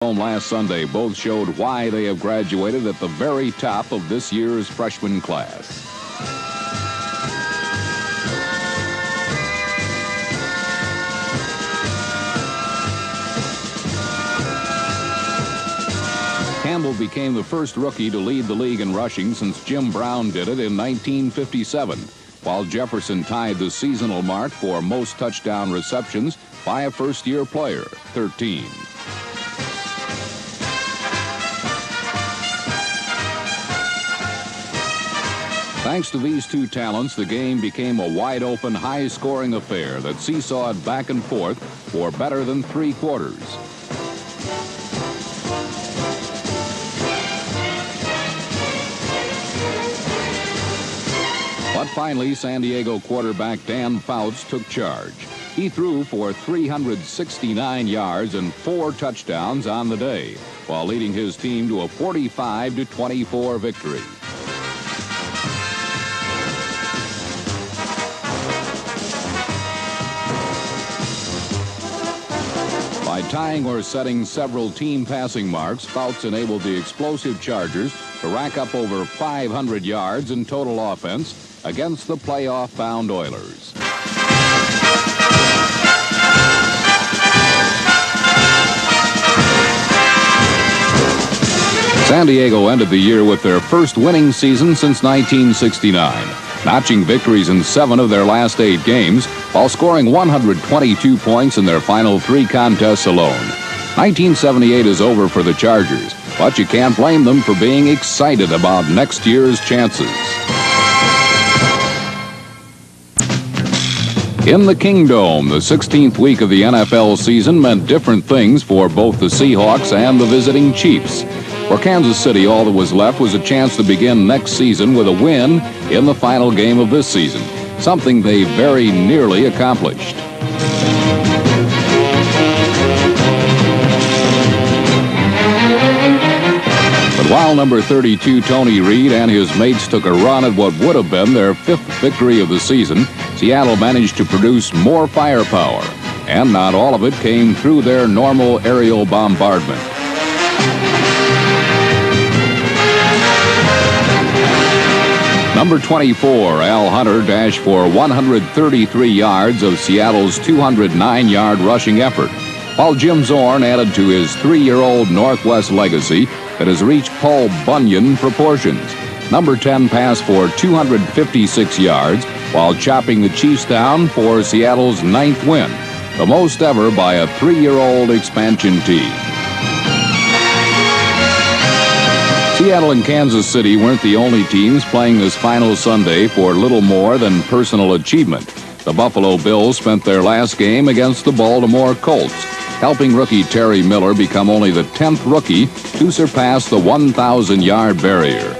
Last Sunday, both showed why they have graduated at the very top of this year's freshman class. Campbell became the first rookie to lead the league in rushing since Jim Brown did it in 1957, while Jefferson tied the seasonal mark for most touchdown receptions by a first-year player, 13. Thanks to these two talents, the game became a wide-open, high-scoring affair that seesawed back and forth for better than 3 quarters. But finally, San Diego quarterback Dan Fouts took charge. He threw for 369 yards and 4 touchdowns on the day, while leading his team to a 45-24 victory. By tying or setting several team passing marks, Fouts enabled the explosive Chargers to rack up over 500 yards in total offense against the playoff-bound Oilers. San Diego ended the year with their first winning season since 1969, notching victories in 7 of their last 8 games, while scoring 122 points in their final 3 contests alone. 1978 is over for the Chargers, but you can't blame them for being excited about next year's chances. In the Kingdome, the 16th week of the NFL season meant different things for both the Seahawks and the visiting Chiefs. For Kansas City, all that was left was a chance to begin next season with a win in the final game of this season, something they very nearly accomplished. But while number 32 Tony Reed and his mates took a run at what would have been their 5th victory of the season, Seattle managed to produce more firepower, and not all of it came through their normal aerial bombardment. Number 24, Al Hunter, dashed for 133 yards of Seattle's 209-yard rushing effort, while Jim Zorn added to his 3-year-old Northwest legacy that has reached Paul Bunyan proportions. Number 10 passed for 256 yards while chopping the Chiefs down for Seattle's 9th win, the most ever by a 3-year-old expansion team. Seattle and Kansas City weren't the only teams playing this final Sunday for little more than personal achievement. The Buffalo Bills spent their last game against the Baltimore Colts, helping rookie Terry Miller become only the 10th rookie to surpass the 1,000-yard barrier.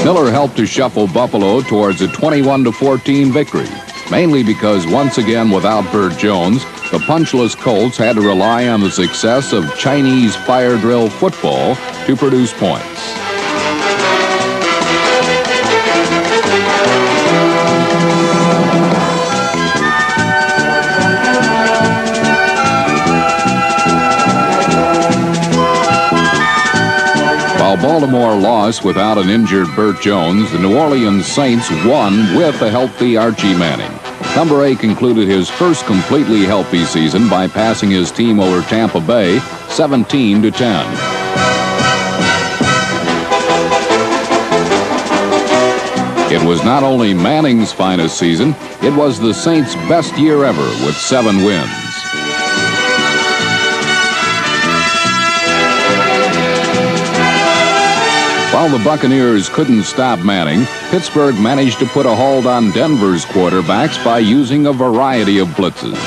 Miller helped to shuffle Buffalo towards a 21-14 victory, mainly because once again without Burt Jones, the punchless Colts had to rely on the success of Chinese fire drill football to produce points. While Baltimore lost without an injured Burt Jones, the New Orleans Saints won with a healthy Archie Manning. Number 8 concluded his first completely healthy season by passing his team over Tampa Bay 17-10. It was not only Manning's finest season, it was the Saints' best year ever with 7 wins. While the Buccaneers couldn't stop Manning, Pittsburgh managed to put a hold on Denver's quarterbacks by using a variety of blitzes.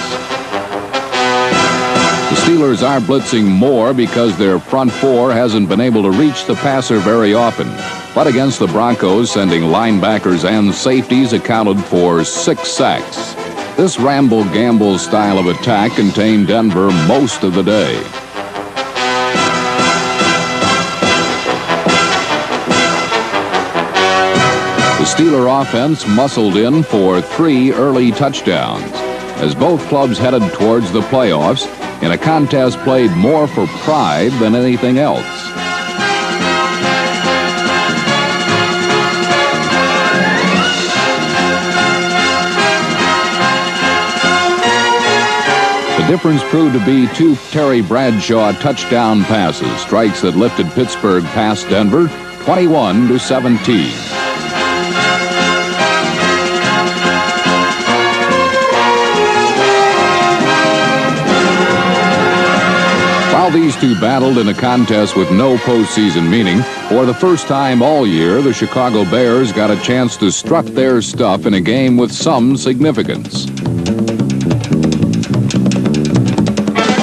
The Steelers are blitzing more because their front 4 hasn't been able to reach the passer very often. But against the Broncos, sending linebackers and safeties accounted for 6 sacks. This ramble-gamble style of attack contained Denver most of the day. The Steeler offense muscled in for 3 early touchdowns. as both clubs headed towards the playoffs in a contest played more for pride than anything else. The difference proved to be two Terry Bradshaw touchdown passes, strikes that lifted Pittsburgh past Denver 21-17. While these two battled in a contest with no postseason meaning, for the first time all year, the Chicago Bears got a chance to strut their stuff in a game with some significance.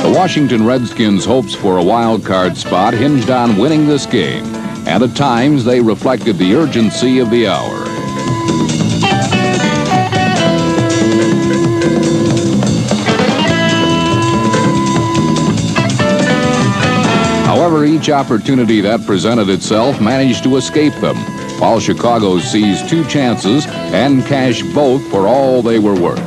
The Washington Redskins' hopes for a wild card spot hinged on winning this game, and at times they reflected the urgency of the hour. However, each opportunity that presented itself managed to escape them, while Chicago seized two chances and cashed both for all they were worth.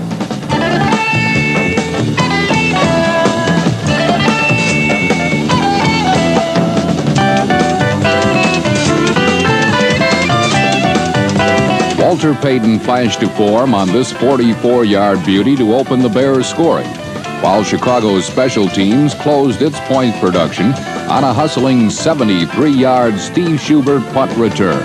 Walter Payton flashed to form on this 44-yard beauty to open the Bears' scoring, while Chicago's special teams closed its point production on a hustling 73-yard Steve Schubert punt return.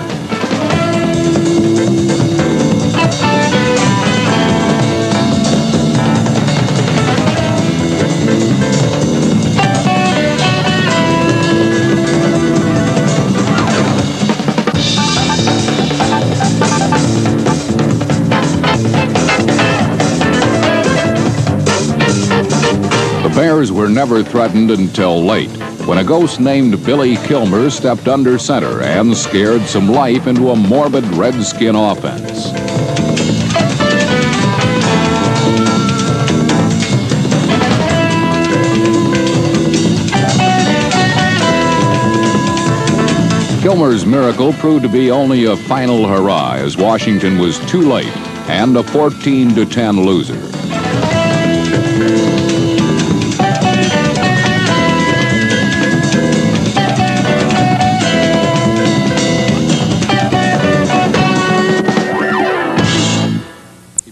The Bears were never threatened until late, when a ghost named Billy Kilmer stepped under center and scared some life into a morbid Redskin offense. Kilmer's miracle proved to be only a final hurrah, as Washington was too late and a 14-10 loser.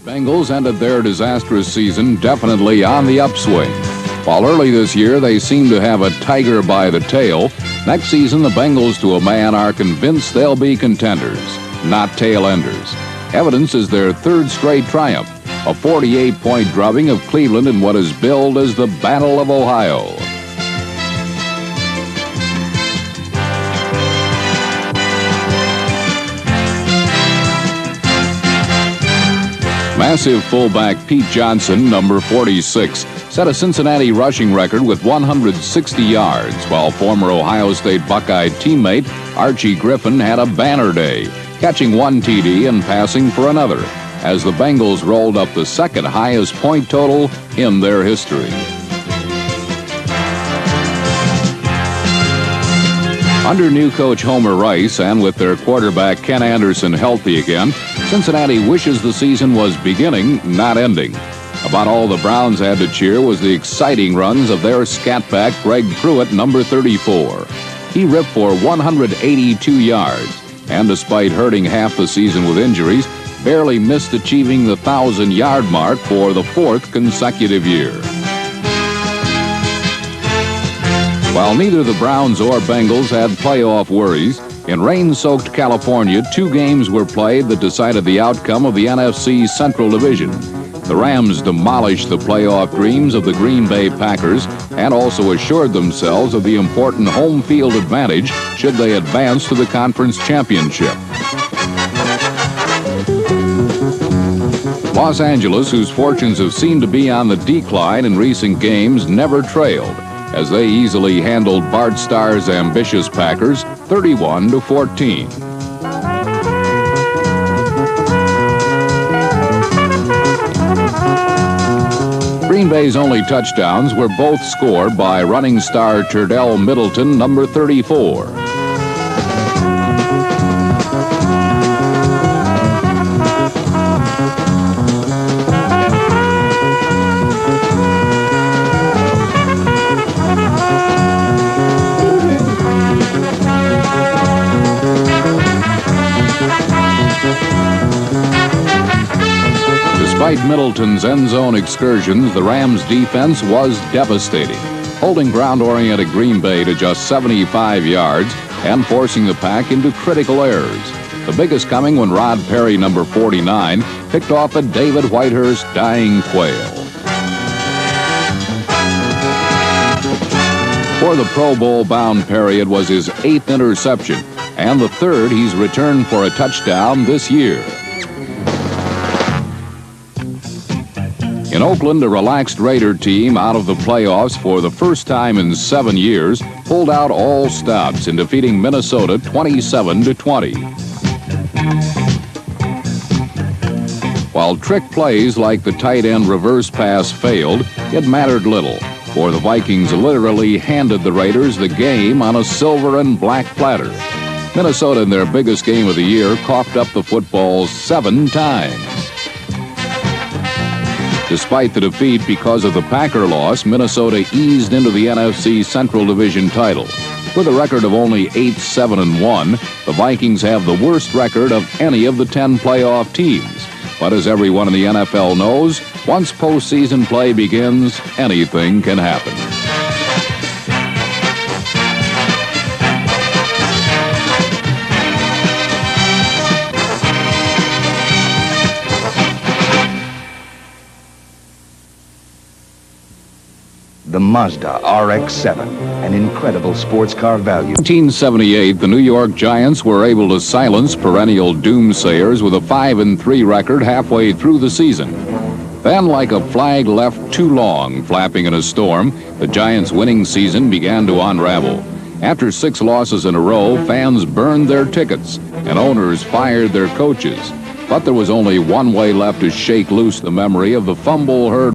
Bengals ended their disastrous season definitely on the upswing. While early this year they seemed to have a tiger by the tail, next season the Bengals to a man are convinced they'll be contenders, not tail enders. Evidence is their third straight triumph, a 48-point drubbing of Cleveland in what is billed as the Battle of Ohio. Massive fullback Pete Johnson, number 46, set a Cincinnati rushing record with 160 yards, while former Ohio State Buckeye teammate Archie Griffin had a banner day, catching one TD and passing for another, as the Bengals rolled up the second highest point total in their history. Under new coach Homer Rice and with their quarterback Ken Anderson healthy again, Cincinnati wishes the season was beginning, not ending. About all the Browns had to cheer was the exciting runs of their scatback Greg Pruitt, number 34. He ripped for 182 yards, and despite hurting half the season with injuries, barely missed achieving the 1,000-yard mark for the fourth consecutive year. While neither the Browns or Bengals had playoff worries, in rain-soaked California, two games were played that decided the outcome of the NFC Central Division. The Rams demolished the playoff dreams of the Green Bay Packers and also assured themselves of the important home field advantage should they advance to the conference championship. Los Angeles, whose fortunes have seemed to be on the decline in recent games, never trailed, as they easily handled Bart Starr's ambitious Packers 31-14. Green Bay's only touchdowns were both scored by running star Turdell Middleton, number 34. Despite Middleton's end zone excursions, the Rams' defense was devastating, holding ground-oriented Green Bay to just 75 yards and forcing the Pack into critical errors. The biggest coming when Rod Perry, number 49, picked off a David Whitehurst dying quail. For the Pro Bowl-bound Perry, it was his 8th interception and the 3rd he's returned for a touchdown this year. In Oakland, a relaxed Raider team out of the playoffs for the first time in 7 years pulled out all stops in defeating Minnesota 27-20. While trick plays like the tight end reverse pass failed, it mattered little, for the Vikings literally handed the Raiders the game on a silver and black platter. Minnesota, in their biggest game of the year, coughed up the football 7 times. Despite the defeat because of the Packer loss, Minnesota eased into the NFC Central Division title. With a record of only 8-7-1, the Vikings have the worst record of any of the 10 playoff teams. But as everyone in the NFL knows, once postseason play begins, anything can happen. The Mazda RX-7, an incredible sports car value. In 1978, the New York Giants were able to silence perennial doomsayers with a 5-3 record halfway through the season. Then, like a flag left too long flapping in a storm, the Giants' winning season began to unravel. After 6 losses in a row, fans burned their tickets and owners fired their coaches. But there was only one way left to shake loose the memory of the fumble heard